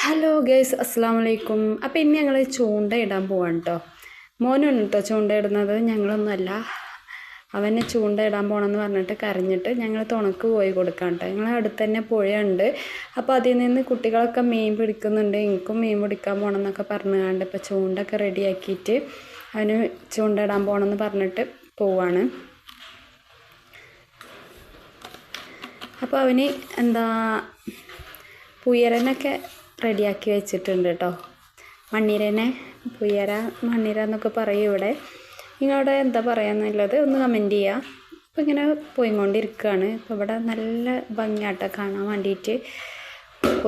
Hello guys, അസ്സാം വലൈക്കും. അപ്പോൾ ഇനി ഞങ്ങൾ ചൂണ്ടയിടാൻ പോവാണ് കേട്ടോ. മോനാണ് കേട്ടോ ചൂണ്ടയിടുന്നത്, ഞങ്ങളൊന്നുമല്ല. അവനെ ചൂണ്ടയിടാൻ പോകണമെന്ന് പറഞ്ഞിട്ട് കരഞ്ഞിട്ട് ഞങ്ങൾ തുണക്ക് പോയി കൊടുക്കാം കേട്ടോ. ഞങ്ങളെ അടുത്ത് തന്നെ പുഴയുണ്ട്. അപ്പോൾ അതിൽ നിന്ന് കുട്ടികളൊക്കെ മീൻ പിടിക്കുന്നുണ്ട്. എനിക്കും മീൻ പിടിക്കാൻ പോകണം എന്നൊക്കെ പറഞ്ഞുകൊണ്ട് ഇപ്പോൾ ചൂണ്ടൊക്കെ റെഡിയാക്കിയിട്ട് അവന് ചൂണ്ടയിടാൻ പോകണമെന്ന് പറഞ്ഞിട്ട് പോവാണ്. അപ്പോൾ അവന് പുയരനൊക്കെ റെഡിയാക്കി വെച്ചിട്ടുണ്ട് കേട്ടോ. മണ്ണിരനെ പുയര മണ്ണിര എന്നൊക്കെ പറയും ഇവിടെ. നിങ്ങളുടെ എന്താ പറയാന്നുള്ളത് ഒന്ന് കമൻറ്റ് ചെയ്യുക. അപ്പോൾ ഇങ്ങനെ പോയിക്കൊണ്ടിരിക്കുകയാണ്. ഇപ്പോൾ ഇവിടെ നല്ല ഭംഗിയാട്ടോ കാണാൻ വേണ്ടിയിട്ട്.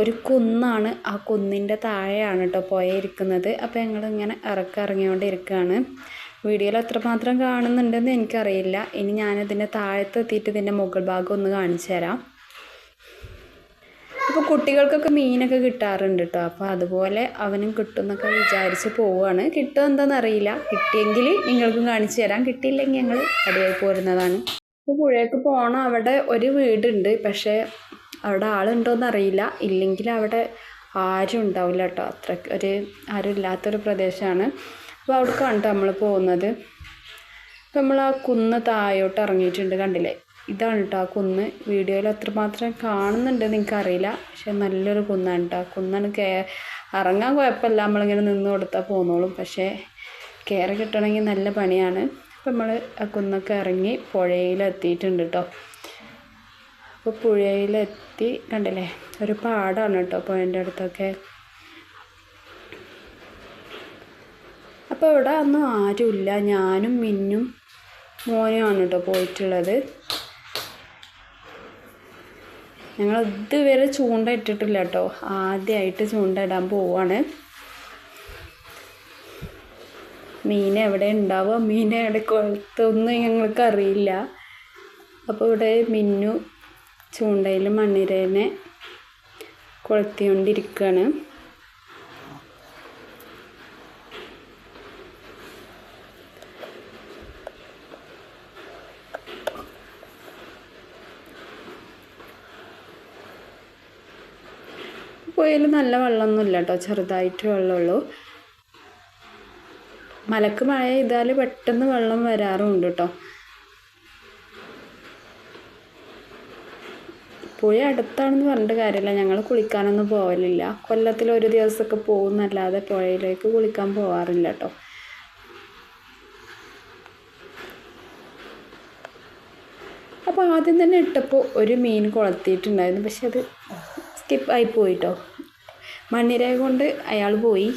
ഒരു കുന്നാണ്, ആ കുന്നിൻ്റെ താഴെയാണ് കേട്ടോ പോയിരിക്കുന്നത്. അപ്പോൾ ഞങ്ങളിങ്ങനെ ഇറങ്ങിക്കൊണ്ടിരിക്കുകയാണ്. വീഡിയോയിൽ എത്രമാത്രം കാണുന്നുണ്ടെന്ന് എനിക്കറിയില്ല. ഇനി ഞാനിതിൻ്റെ താഴത്തെത്തിയിട്ട് ഇതിൻ്റെ മുകൾ ഭാഗം ഒന്ന് കാണിച്ചു തരാം. അപ്പോൾ കുട്ടികൾക്കൊക്കെ മീനൊക്കെ കിട്ടാറുണ്ട് കേട്ടോ. അപ്പോൾ അതുപോലെ അവനും കിട്ടുമെന്നൊക്കെ വിചാരിച്ച് പോവുകയാണ്. കിട്ടുമോ എന്താണെന്നറിയില്ല. കിട്ടിയെങ്കിൽ നിങ്ങൾക്കും കാണിച്ചു തരാം, കിട്ടിയില്ലെങ്കിൽ ഞങ്ങൾ അടിയായി പോരുന്നതാണ്. അപ്പോൾ പുഴയ്ക്ക് പോകണം. അവിടെ ഒരു വീടുണ്ട്, പക്ഷേ അവിടെ ആളുണ്ടോയെന്നറിയില്ല. ഇല്ലെങ്കിൽ അവിടെ ആരും ഉണ്ടാവില്ല കേട്ടോ. അത്ര ആരും ഇല്ലാത്തൊരു പ്രദേശമാണ്. അപ്പോൾ അവിടേക്കാണ് കേട്ടോ നമ്മൾ പോകുന്നത്. അപ്പോൾ നമ്മൾ ആ കുന്ന് താഴോട്ട് ഇറങ്ങിയിട്ടുണ്ട്, കണ്ടില്ലേ? ഇതാണ് കേട്ടോ ആ കുന്ന്. വീഡിയോയിൽ എത്രമാത്രം കാണുന്നുണ്ടെന്ന് എനിക്കറിയില്ല, പക്ഷെ നല്ലൊരു കുന്നാണ് കേട്ടോ. കുന്നാണ് ഇറങ്ങാൻ കുഴപ്പമില്ല, നമ്മളിങ്ങനെ നിന്ന് കൊടുത്താൽ പോന്നോളും. പക്ഷേ കയറി കിട്ടണമെങ്കിൽ നല്ല പണിയാണ്. അപ്പം നമ്മൾ ആ കുന്നൊക്കെ ഇറങ്ങി പുഴയിലെത്തിയിട്ടുണ്ട് കേട്ടോ. അപ്പോൾ പുഴയിലെത്തി, കണ്ടില്ലേ? ഒരു പാടാണ് കേട്ടോ പുഴേൻ്റെ അടുത്തൊക്കെ. അപ്പോൾ ഇവിടെ ഒന്നും ആരുമില്ല. ഞാനും മിന്നും മോനുമാണ് കേട്ടോ പോയിട്ടുള്ളത്. ഞങ്ങൾ ഇതുവരെ ചൂണ്ട ഇട്ടിട്ടില്ല കേട്ടോ. ആദ്യമായിട്ട് ചൂണ്ട ഇടാൻ പോവാണ്. മീൻ എവിടെ ഉണ്ടാവുക, മീൻ എവിടെ കൊളുത്തൊന്നും ഞങ്ങൾക്ക് അറിയില്ല. അപ്പോൾ ഇവിടെ മിന്നു ചൂണ്ടയിൽ മണ്ണിരേനെ കൊളുത്തിക്കൊണ്ടിരിക്കുകയാണ്. പുഴയിൽ നല്ല വെള്ളമൊന്നുമില്ല കേട്ടോ, ചെറുതായിട്ട് വെള്ളമുള്ളൂ. മലക്ക് മഴ ചെയ്താൽ പെട്ടെന്ന് വെള്ളം വരാറുമുണ്ട് കേട്ടോ. പുഴ അടുത്താണെന്ന് പറഞ്ഞിട്ട് കാര്യമില്ല, ഞങ്ങൾ കുളിക്കാനൊന്നും പോകലില്ല. കൊല്ലത്തിൽ ഒരു ദിവസമൊക്കെ പോകുന്നല്ലാതെ പുഴയിലേക്ക് കുളിക്കാൻ പോകാറില്ല കേട്ടോ. അപ്പോൾ ആദ്യം തന്നെ ഇട്ടപ്പോൾ ഒരു മീൻ കൊളത്തിയിട്ടുണ്ടായിരുന്നു, പക്ഷെ അത് സ്കിപ്പായി പോയിട്ടോ. മണ്ണിര കൊണ്ട് അയാൾ പോയി.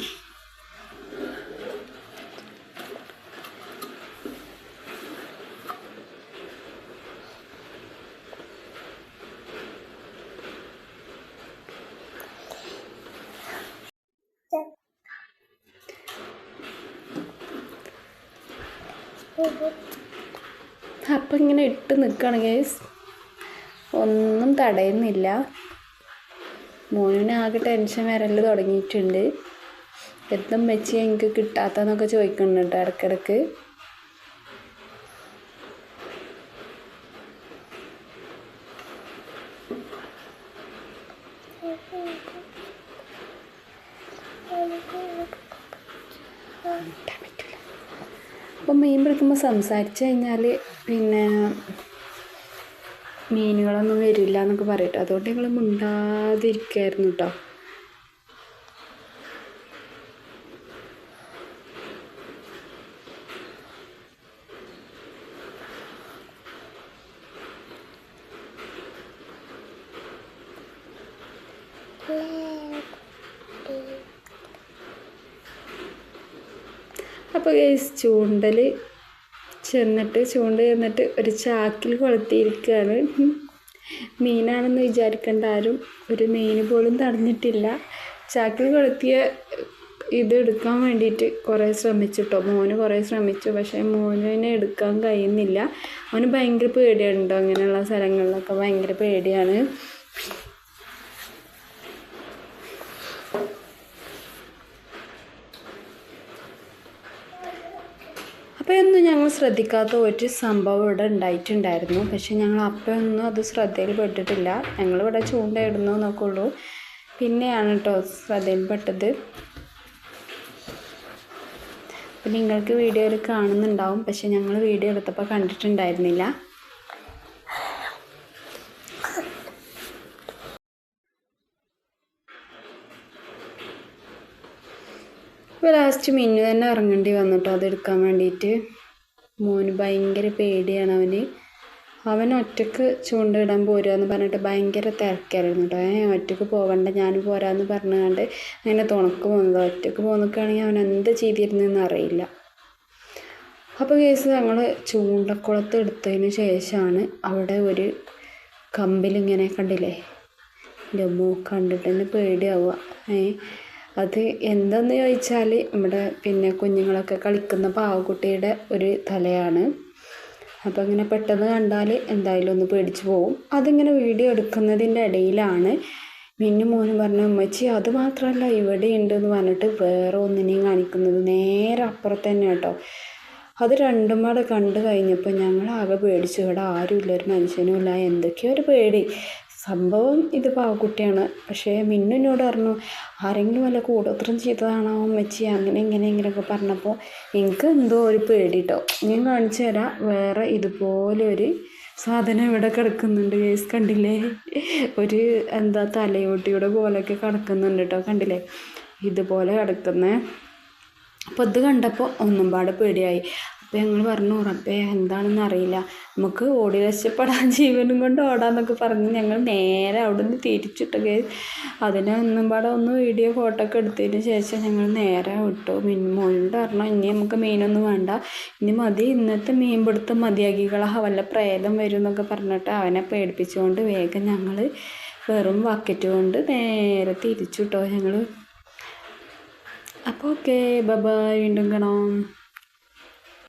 അപ്പം ഇങ്ങനെ ഇട്ട് നിൽക്കുകയാണ് ഗൈസ്, ഒന്നും തടയുന്നില്ല. മോനിന് ആകെ ടെൻഷൻ വരൽ തുടങ്ങിയിട്ടുണ്ട്. എന്തും വെച്ച് എനിക്ക് കിട്ടാത്തതെന്നൊക്കെ ചോദിക്കുന്നുണ്ട് ഇടയ്ക്കിടയ്ക്ക്. അപ്പം മീൻ പിടിക്കുമ്പോൾ സംസാരിച്ച് കഴിഞ്ഞാൽ പിന്നെ മീനുകളൊന്നും വരില്ല എന്നൊക്കെ പറയട്ടോ. അതുകൊണ്ട് ഞങ്ങൾ മിണ്ടാതിരിക്കുകയായിരുന്നു കേട്ടോ. അപ്പോൾ ചൂണ്ട ചെന്നിട്ട് ഒരു ചാക്കിൽ കൊളുത്തിയിരിക്കുകയാണ്. മീനാണെന്ന് വിചാരിക്കേണ്ട ആരും, ഒരു മീൻ പോലും തടഞ്ഞിട്ടില്ല. ചാക്കിൽ കൊളുത്തിയ ഇത് എടുക്കാൻ വേണ്ടിയിട്ട് കുറേ ശ്രമിച്ചിട്ടോ. മോന് കുറേ ശ്രമിച്ചു, പക്ഷേ മോനെ എടുക്കാൻ കഴിയുന്നില്ല. അവന് ഭയങ്കര പേടിയാണ് കേട്ടോ, അങ്ങനെയുള്ള സ്ഥലങ്ങളിലൊക്കെ ഭയങ്കര പേടിയാണ്. അപ്പോൾ ഒന്നും ഞങ്ങൾ ശ്രദ്ധിക്കാത്ത ഒരു സംഭവം ഇവിടെ ഉണ്ടായിട്ടുണ്ടായിരുന്നു. പക്ഷെ ഞങ്ങൾ അപ്പോഴൊന്നും അത് ശ്രദ്ധയിൽ പെട്ടിട്ടില്ല. ഞങ്ങളിവിടെ ചൂണ്ടയിടുന്നു എന്നൊക്കെ ഉള്ളൂ. പിന്നെയാണ് കേട്ടോ ശ്രദ്ധയിൽപ്പെട്ടത്. അപ്പം നിങ്ങൾക്ക് വീഡിയോയിൽ കാണുന്നുണ്ടാവും, പക്ഷെ ഞങ്ങൾ വീഡിയോ എടുത്തപ്പോൾ കണ്ടിട്ടുണ്ടായിരുന്നില്ല. ഇപ്പോൾ ലാസ്റ്റ് മിന്നു തന്നെ ഇറങ്ങേണ്ടി വന്നിട്ടോ അതെടുക്കാൻ വേണ്ടിയിട്ട്. മോന് ഭയങ്കര പേടിയാണ്. അവൻ ഒറ്റക്ക് ചൂണ്ടയിടാൻ പോരുകയെന്ന് പറഞ്ഞിട്ട് ഭയങ്കര തിരക്കായിരുന്നു കേട്ടോ. ഒറ്റക്ക് പോകണ്ട, ഞാൻ പോരാന്ന് പറഞ്ഞുകൊണ്ട് അങ്ങനെ തുണക്ക് പോകുന്നത്. ഒറ്റക്ക് പോന്നിക്കുകയാണെങ്കിൽ അവൻ എന്ത് ചെയ്തിരുന്നെന്ന് അറിയില്ല. അപ്പോൾ കേസ് ഞങ്ങൾ ചൂണ്ടക്കുളത്ത് എടുത്തതിന് ശേഷമാണ് അവിടെ ഒരു കമ്പിലിങ്ങനെ കണ്ടില്ലേ, എൻ്റെ അമ്മോ കണ്ടിട്ട് തന്നെ പേടിയാവുക. അത് എന്താണെന്ന് ചോദിച്ചാൽ നമ്മുടെ കുഞ്ഞുങ്ങളൊക്കെ കളിക്കുന്ന പാവക്കുട്ടിയുടെ ഒരു തലയാണ്. അപ്പോൾ ഇങ്ങനെ പെട്ടെന്ന് കണ്ടാൽ എന്തായാലും ഒന്ന് പേടിച്ച് പോവും. അതിങ്ങനെ വീഡിയോ എടുക്കുന്നതിൻ്റെ ഇടയിലാണ് മിന്നു മോനും പറഞ്ഞു, ഉമ്മച്ചി അത് മാത്രമല്ല ഇവിടെ ഉണ്ടെന്ന് പറഞ്ഞിട്ട് വേറെ ഒന്നിനെയും കാണിക്കുന്നത്. നേരെ അപ്പുറത്ത് തന്നെ കേട്ടോ. അത് രണ്ടും കൂടെ കണ്ടു കഴിഞ്ഞപ്പോൾ ഞങ്ങളാകെ പേടിച്ചു. ഇവിടെ ആരുമില്ല, ഒരു മനുഷ്യനും ഇല്ല, എന്തൊക്കെയോ ഒരു പേടി. സംഭവം ഇത് പാവക്കുട്ടിയാണ്. പക്ഷേ മിന്നുനോട് പറഞ്ഞു ആരെങ്കിലും വല്ല കൂടോത്രം ചെയ്തതാണോ ഉമ്മച്ചി, അങ്ങനെ ഇങ്ങനെയൊക്കെ പറഞ്ഞപ്പോൾ എനിക്ക് എന്തോ ഒരു പേടി കേട്ടോ. ഞാൻ കാണിച്ചു തരാം. വേറെ ഇതുപോലെ ഒരു സാധനം ഇവിടെ കിടക്കുന്നുണ്ട് കേസ്, കണ്ടില്ലേ? ഒരു തലയോട്ടിയുടെ പോലെയൊക്കെ കിടക്കുന്നുണ്ട് കേട്ടോ, കണ്ടില്ലേ? ഇതുപോലെ കിടക്കുന്നേ. അപ്പോൾ ഇത് കണ്ടപ്പോൾ ഒന്നും പാടെ പേടിയായി. അപ്പോൾ ഞങ്ങൾ പറഞ്ഞു റബ്ബേ എന്താണെന്ന് അറിയില്ല, നമുക്ക് ഓടി രക്ഷപ്പെടാൻ ജീവനും കൊണ്ട് ഓടാന്നൊക്കെ പറഞ്ഞ് ഞങ്ങൾ നേരെ അവിടെ നിന്ന് തിരിച്ചിട്ടൊക്കെ അതിനെ ഒന്നും പാടെ വീഡിയോ ഫോട്ടോ ഒക്കെ എടുത്തതിന് ശേഷം ഞങ്ങൾ നേരെ വിട്ടു. മോനോട് പറഞ്ഞു ഇനി നമുക്ക് മീനൊന്നും വേണ്ട, ഇനി മതി, ഇന്നത്തെ മീൻ പിടുത്തം മതിയാക്കികളാ, വല്ല പ്രേതം വരും എന്നൊക്കെ പറഞ്ഞിട്ട് അവനെ പേടിപ്പിച്ചുകൊണ്ട് വേഗം ഞങ്ങൾ വെറും ബക്കറ്റ് കൊണ്ട് നേരെ തിരിച്ചു കേട്ടോ ഞങ്ങൾ. അപ്പോൾ ഓക്കെ, ബൈ ബൈ, വീണ്ടും കാണാം.